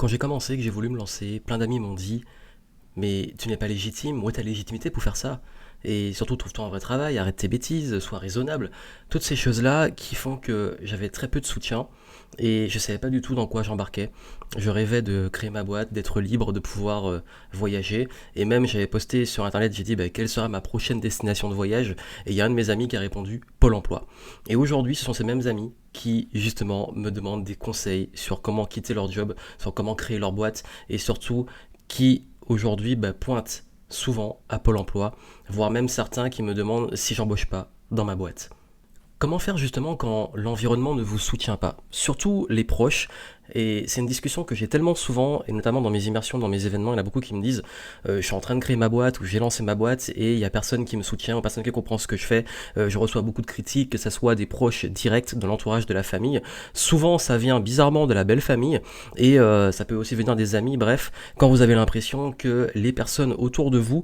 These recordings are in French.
Quand j'ai commencé, que j'ai voulu me lancer, plein d'amis m'ont dit: «Mais tu n'es pas légitime, où est ta légitimité pour faire ça? Et surtout trouve-toi un vrai travail, arrête tes bêtises, sois raisonnable». Toutes ces choses-là qui font que j'avais très peu de soutien et je savais pas du tout dans quoi j'embarquais. Je rêvais de créer ma boîte, d'être libre, de pouvoir voyager. Et même j'avais posté sur internet, j'ai dit bah, quelle sera ma prochaine destination de voyage. Et il y a un de mes amis qui a répondu Pôle emploi. Et aujourd'hui, ce sont ces mêmes amis qui justement me demandent des conseils sur comment quitter leur job, sur comment créer leur boîte et surtout qui aujourd'hui pointent souvent à Pôle emploi, voire même certains qui me demandent si j'embauche pas dans ma boîte. Comment faire justement quand l'environnement ne vous soutient pas? Surtout les proches. Et c'est une discussion que j'ai tellement souvent, et notamment dans mes immersions, dans mes événements, il y en a beaucoup qui me disent je suis en train de créer ma boîte ou j'ai lancé ma boîte et il y a personne qui me soutient, personne qui comprend ce que je fais. Je reçois beaucoup de critiques, que ce soit des proches directs de l'entourage de la famille. Souvent, ça vient bizarrement de la belle famille et ça peut aussi venir des amis. Bref, quand vous avez l'impression que les personnes autour de vous,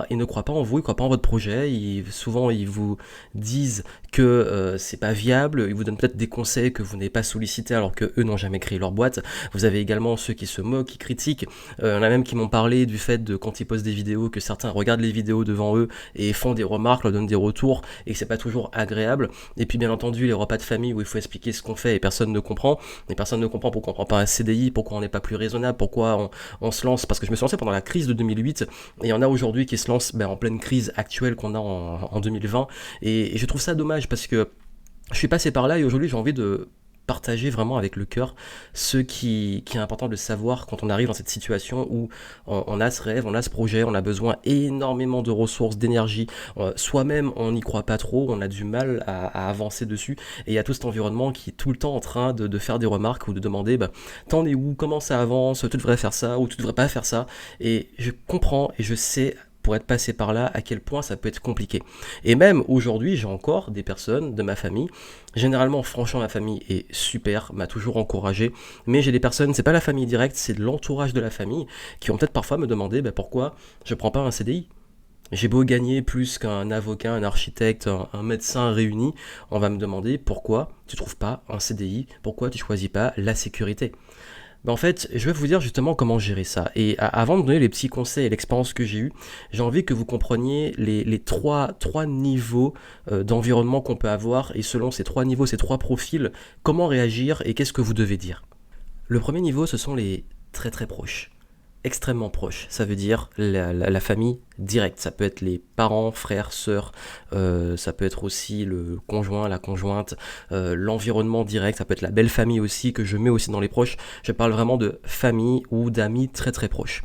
ils ne croient pas en vous, ils ne croient pas en votre projet. Souvent, ils vous disent que c'est pas viable, ils vous donnent peut-être des conseils que vous n'avez pas sollicités alors que eux n'ont jamais créé leur boîte. Vous avez également ceux qui se moquent, qui critiquent. Il y en a même qui m'ont parlé du fait de quand ils postent des vidéos, que certains regardent les vidéos devant eux et font des remarques, leur donnent des retours et que c'est pas toujours agréable. Et puis bien entendu les repas de famille où il faut expliquer ce qu'on fait et personne ne comprend. Et personne ne comprend pourquoi on prend pas un CDI, pourquoi on n'est pas plus raisonnable, pourquoi on se lance. Parce que je me suis lancé pendant la crise de 2008 et il y en a aujourd'hui qui se lancent en pleine crise actuelle qu'on a en 2020. Et je trouve ça dommage parce que je suis passé par là et aujourd'hui j'ai envie de partager vraiment avec le cœur ce qui est important de savoir quand on arrive dans cette situation où on a ce rêve, on a ce projet, on a besoin énormément de ressources, d'énergie, soi-même on n'y croit pas trop, on a du mal à avancer dessus et il y a tout cet environnement qui est tout le temps en train de faire des remarques ou de demander t'en es où, comment ça avance, tu devrais faire ça ou tu devrais pas faire ça et je comprends et je sais pour être passé par là, à quel point ça peut être compliqué. Et même aujourd'hui, j'ai encore des personnes de ma famille. Généralement, franchement, ma famille est super, m'a toujours encouragé. Mais j'ai des personnes, c'est pas la famille directe, c'est de l'entourage de la famille, qui ont peut-être parfois me demandé pourquoi je prends pas un CDI. J'ai beau gagner plus qu'un avocat, un architecte, un médecin réuni, on va me demander pourquoi tu trouves pas un CDI, pourquoi tu choisis pas la sécurité. En fait, je vais vous dire justement comment gérer ça. Et avant de donner les petits conseils et l'expérience que j'ai eue, j'ai envie que vous compreniez les trois niveaux d'environnement qu'on peut avoir. Et selon ces trois niveaux, ces trois profils, comment réagir et qu'est-ce que vous devez dire. Le premier niveau, ce sont les très très proches. Extrêmement proches. Ça veut dire la famille directe. Ça peut être les parents, frères, sœurs, ça peut être aussi le conjoint, la conjointe, l'environnement direct, ça peut être la belle famille aussi, que je mets aussi dans les proches. Je parle vraiment de famille ou d'amis très très proches,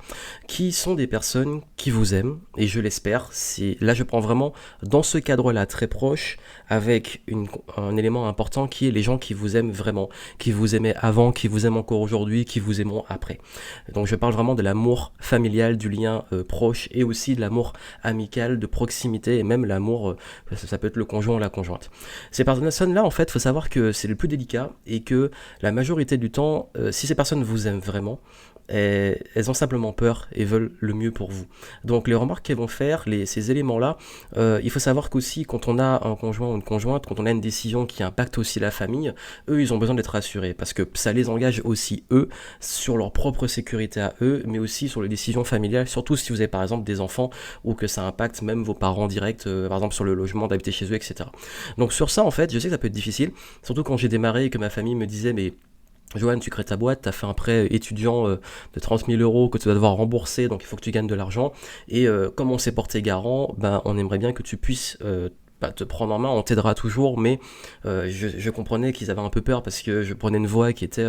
qui sont des personnes qui vous aiment, et je l'espère. Là je prends vraiment dans ce cadre-là très proche, avec un élément important qui est les gens qui vous aiment vraiment, qui vous aimaient avant, qui vous aiment encore aujourd'hui, qui vous aimeront après. Donc je parle vraiment de l'amour familial, du lien proche, et aussi de l'amour amical, de proximité, et même l'amour, ça peut être le conjoint ou la conjointe. Ces personnes-là, en fait, il faut savoir que c'est le plus délicat, et que la majorité du temps, si ces personnes vous aiment vraiment, elles ont simplement peur et veulent le mieux pour vous. Donc les remarques qu'elles vont faire, ces éléments-là, il faut savoir qu'aussi quand on a un conjoint ou une conjointe, quand on a une décision qui impacte aussi la famille, eux ils ont besoin d'être rassurés parce que ça les engage aussi eux sur leur propre sécurité à eux, mais aussi sur les décisions familiales, surtout si vous avez par exemple des enfants ou que ça impacte même vos parents directs, par exemple sur le logement, d'habiter chez eux, etc. Donc sur ça en fait, je sais que ça peut être difficile, surtout quand j'ai démarré et que ma famille me disait mais Johan, tu crées ta boîte, tu as fait un prêt étudiant de 30 000 euros que tu vas devoir rembourser, donc il faut que tu gagnes de l'argent. Et comme on s'est porté garant, on aimerait bien que tu puisses te prendre en main, on t'aidera toujours, mais je comprenais qu'ils avaient un peu peur parce que je prenais une voie qui était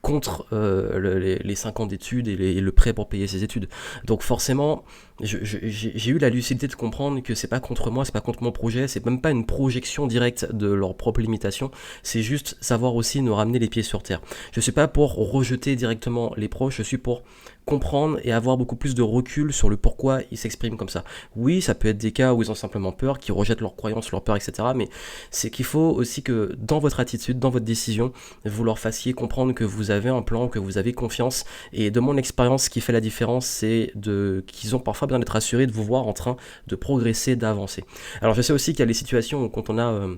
contre les 5 ans d'études et le prêt pour payer ses études. Donc forcément, j'ai eu la lucidité de comprendre que c'est pas contre moi, c'est pas contre mon projet, c'est même pas une projection directe de leurs propres limitations, c'est juste savoir aussi nous ramener les pieds sur terre. Je suis pas pour rejeter directement les proches, je suis pour comprendre et avoir beaucoup plus de recul sur le pourquoi ils s'expriment comme ça. Oui, ça peut être des cas où ils ont simplement peur, qui rejettent leurs croyances, leurs peurs, etc. Mais c'est qu'il faut aussi que dans votre attitude, dans votre décision, vous leur fassiez comprendre que vous avez un plan, que vous avez confiance. Et de mon expérience, ce qui fait la différence, c'est qu'ils ont parfois besoin d'être assurés de vous voir en train de progresser, d'avancer. Alors je sais aussi qu'il y a les situations où quand on a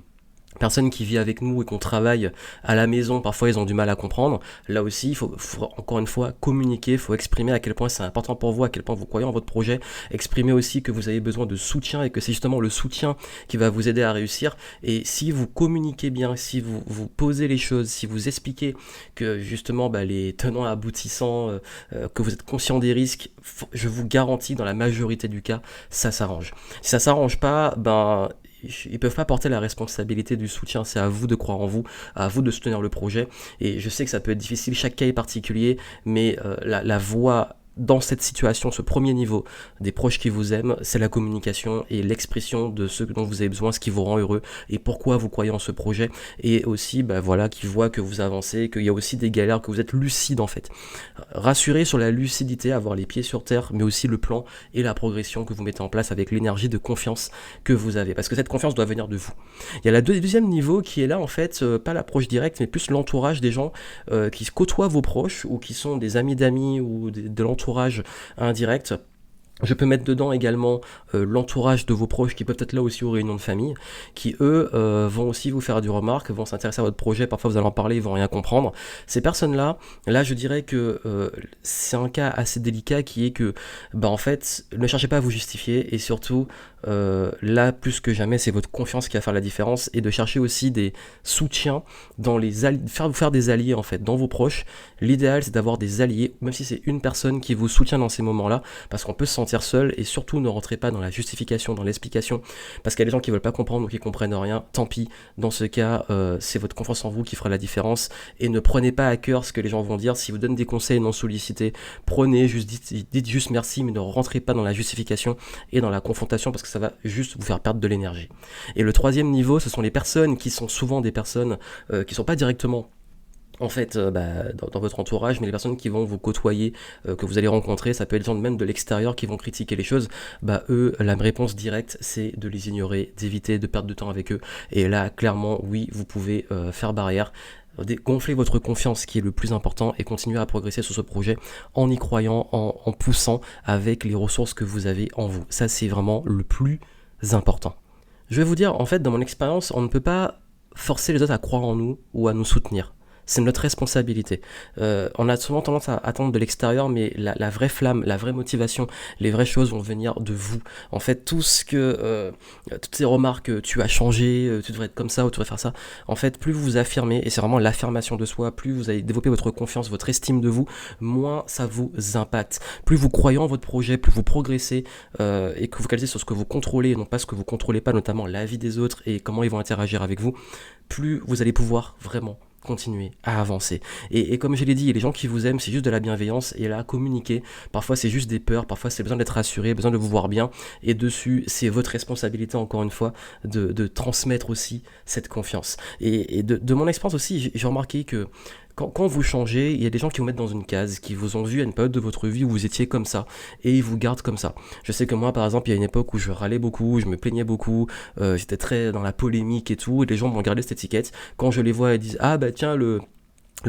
Personne qui vit avec nous et qu'on travaille à la maison, parfois ils ont du mal à comprendre. Là aussi, il faut encore une fois communiquer, il faut exprimer à quel point c'est important pour vous, à quel point vous croyez en votre projet, exprimer aussi que vous avez besoin de soutien et que c'est justement le soutien qui va vous aider à réussir. Et si vous communiquez bien, si vous posez les choses, si vous expliquez que justement les tenants et aboutissants, que vous êtes conscient des risques, je vous garantis dans la majorité du cas, ça s'arrange. Si ça s'arrange pas, ils peuvent pas porter la responsabilité du soutien, c'est à vous de croire en vous, à vous de soutenir le projet, et je sais que ça peut être difficile, chaque cas est particulier, mais la voie dans cette situation, ce premier niveau des proches qui vous aiment, c'est la communication et l'expression de ce dont vous avez besoin, ce qui vous rend heureux et pourquoi vous croyez en ce projet, et aussi qu'ils voient que vous avancez, qu'il y a aussi des galères, que vous êtes lucide en fait. Rassurez sur la lucidité, avoir les pieds sur terre, mais aussi le plan et la progression que vous mettez en place avec l'énergie de confiance que vous avez, parce que cette confiance doit venir de vous. Il y a le deuxième niveau qui est là en fait, pas l'approche directe, mais plus l'entourage des gens qui côtoient vos proches ou qui sont des amis d'amis ou de l'entourage indirect. Je peux mettre dedans également l'entourage de vos proches qui peuvent être là aussi aux réunions de famille, qui eux vont aussi vous faire du remarque, vont s'intéresser à votre projet, parfois vous allez en parler, ils vont rien comprendre. Ces personnes-là, là je dirais que c'est un cas assez délicat qui est que, en fait, ne cherchez pas à vous justifier et surtout, là plus que jamais, c'est votre confiance qui va faire la différence et de chercher aussi des soutiens dans vous faire des alliés en fait, dans vos proches. L'idéal c'est d'avoir des alliés, même si c'est une personne qui vous soutient dans ces moments-là, parce qu'on peut se sentir seul, et surtout ne rentrez pas dans la justification, dans l'explication, parce qu'il y a des gens qui veulent pas comprendre ou qui comprennent rien, tant pis, dans ce cas, c'est votre confiance en vous qui fera la différence, et ne prenez pas à cœur ce que les gens vont dire. Si vous donnent des conseils non sollicités, dites juste merci, mais ne rentrez pas dans la justification et dans la confrontation, parce que ça va juste vous faire perdre de l'énergie. Et le troisième niveau, ce sont les personnes qui sont souvent des personnes qui sont pas directement en fait dans votre entourage, mais les personnes qui vont vous côtoyer, que vous allez rencontrer, ça peut être des gens même de l'extérieur qui vont critiquer les choses, eux, la réponse directe c'est de les ignorer, d'éviter de perdre de temps avec eux, et là clairement oui, vous pouvez faire barrière, gonfler votre confiance qui est le plus important et continuer à progresser sur ce projet en y croyant, en poussant avec les ressources que vous avez en vous. Ça c'est vraiment le plus important. Je vais vous dire, en fait dans mon expérience, on ne peut pas forcer les autres à croire en nous ou à nous soutenir. C'est notre responsabilité. On a souvent tendance à attendre de l'extérieur, mais la vraie flamme, la vraie motivation, les vraies choses vont venir de vous. En fait, toutes ces remarques, tu as changé, tu devrais être comme ça ou tu devrais faire ça, en fait, plus vous vous affirmez, et c'est vraiment l'affirmation de soi, plus vous allez développer votre confiance, votre estime de vous, moins ça vous impacte. Plus vous croyez en votre projet, plus vous progressez, et que vous focalisez sur ce que vous contrôlez et non pas ce que vous contrôlez pas, notamment la vie des autres et comment ils vont interagir avec vous, plus vous allez pouvoir vraiment continuer à avancer. Et comme je l'ai dit, les gens qui vous aiment, c'est juste de la bienveillance, et là, communiquer, parfois c'est juste des peurs, parfois c'est besoin d'être rassuré, besoin de vous voir bien, et dessus, c'est votre responsabilité, encore une fois, de transmettre aussi cette confiance. Et de mon expérience aussi, j'ai remarqué que quand vous changez, il y a des gens qui vous mettent dans une case, qui vous ont vu à une période de votre vie où vous étiez comme ça, et ils vous gardent comme ça. Je sais que moi, par exemple, il y a une époque où je râlais beaucoup, je me plaignais beaucoup, j'étais très dans la polémique et tout, et les gens m'ont gardé cette étiquette. Quand je les vois, ils disent « Ah tiens, le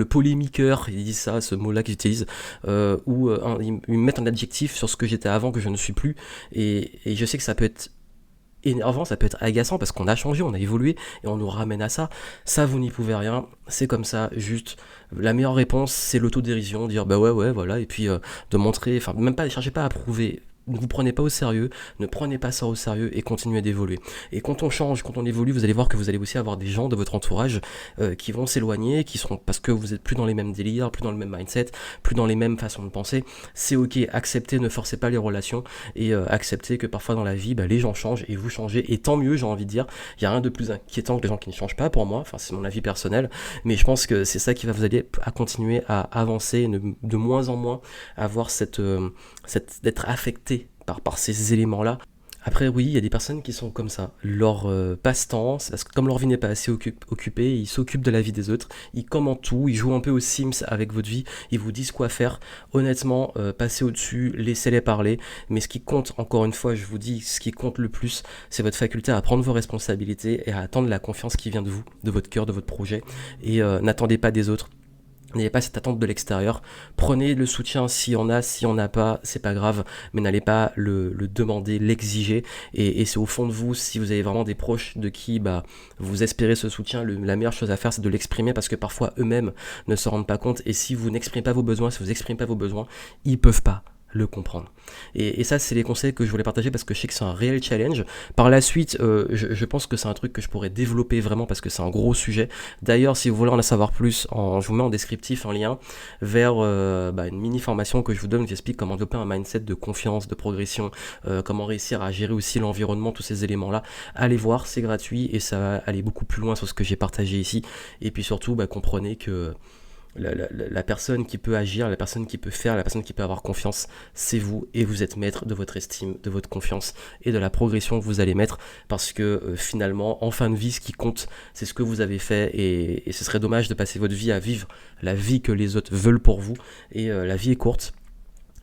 polémiqueur », ils disent ça, ce mot-là qu'ils utilisent, ils me mettent un adjectif sur ce que j'étais avant, que je ne suis plus, et je sais que ça peut être énervant, ça peut être agaçant parce qu'on a changé, on a évolué et on nous ramène à ça. Ça, vous n'y pouvez rien, c'est comme ça, juste. La meilleure réponse, c'est l'autodérision, dire ouais, voilà, et puis de montrer, enfin, même pas, cherchez pas à prouver. Ne vous prenez pas au sérieux, ne prenez pas ça au sérieux et continuez d'évoluer. Et quand on change, quand on évolue, vous allez voir que vous allez aussi avoir des gens de votre entourage qui vont s'éloigner, qui seront parce que vous êtes plus dans les mêmes délires, plus dans le même mindset, plus dans les mêmes façons de penser. C'est ok, acceptez, ne forcez pas les relations et acceptez que parfois dans la vie, les gens changent et vous changez. Et tant mieux, j'ai envie de dire. Il y a rien de plus inquiétant que les gens qui ne changent pas pour moi. Enfin, c'est mon avis personnel, mais je pense que c'est ça qui va vous aider à continuer à avancer, et de moins en moins avoir d'être affecté par ces éléments-là. Après oui, il y a des personnes qui sont comme ça. Leur passe-temps, c'est parce que comme leur vie n'est pas assez occupée, ils s'occupent de la vie des autres, ils commentent tout, ils jouent un peu aux Sims avec votre vie, ils vous disent quoi faire. Honnêtement, passez au-dessus, laissez-les parler, mais ce qui compte, encore une fois, je vous dis, ce qui compte le plus, c'est votre faculté à prendre vos responsabilités et à attendre la confiance qui vient de vous, de votre cœur, de votre projet, et n'attendez pas des autres. N'ayez pas cette attente de l'extérieur. Prenez le soutien s'il y en a, s'il n'y en a pas, c'est pas grave, mais n'allez pas le demander, l'exiger. Et c'est au fond de vous, si vous avez vraiment des proches de qui vous espérez ce soutien, la meilleure chose à faire, c'est de l'exprimer parce que parfois eux-mêmes ne se rendent pas compte. Et si vous n'exprimez pas vos besoins, si vous n'exprimez pas vos besoins, ils peuvent pas le comprendre. Et ça, c'est les conseils que je voulais partager parce que je sais que c'est un réel challenge. Par la suite, je pense que c'est un truc que je pourrais développer vraiment parce que c'est un gros sujet. D'ailleurs, si vous voulez en savoir plus, je vous mets en descriptif un lien vers une mini formation que je vous donne où j'explique comment développer un mindset de confiance, de progression, comment réussir à gérer aussi l'environnement, tous ces éléments-là. Allez voir, c'est gratuit et ça va aller beaucoup plus loin sur ce que j'ai partagé ici. Et puis surtout, comprenez que la personne qui peut agir, la personne qui peut faire, la personne qui peut avoir confiance, c'est vous, et vous êtes maître de votre estime, de votre confiance et de la progression que vous allez mettre, parce que finalement, en fin de vie, ce qui compte, c'est ce que vous avez fait, et ce serait dommage de passer votre vie à vivre la vie que les autres veulent pour vous, et la vie est courte.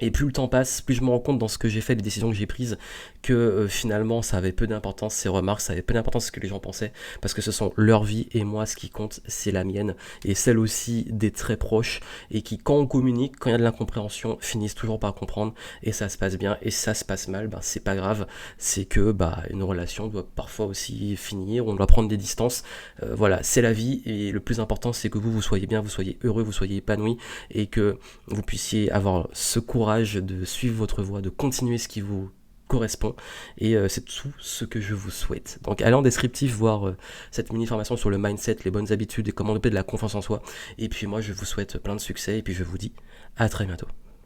Et plus le temps passe, plus je me rends compte dans ce que j'ai fait, les décisions que j'ai prises, que finalement ça avait peu d'importance, ces remarques, ça avait peu d'importance ce que les gens pensaient, parce que ce sont leurs vies et moi ce qui compte c'est la mienne, et celle aussi des très proches, et qui quand on communique, quand il y a de l'incompréhension, finissent toujours par comprendre, et ça se passe bien, et ça se passe mal, c'est pas grave, c'est que une relation doit parfois aussi finir, on doit prendre des distances, voilà, c'est la vie, et le plus important c'est que vous soyez bien, vous soyez heureux, vous soyez épanoui, et que vous puissiez avoir ce courage de suivre votre voie, de continuer ce qui vous correspond, et c'est tout ce que je vous souhaite. Donc allez en descriptif voir cette mini formation sur le mindset, les bonnes habitudes et comment développer de la confiance en soi, et puis moi je vous souhaite plein de succès et puis je vous dis à très bientôt.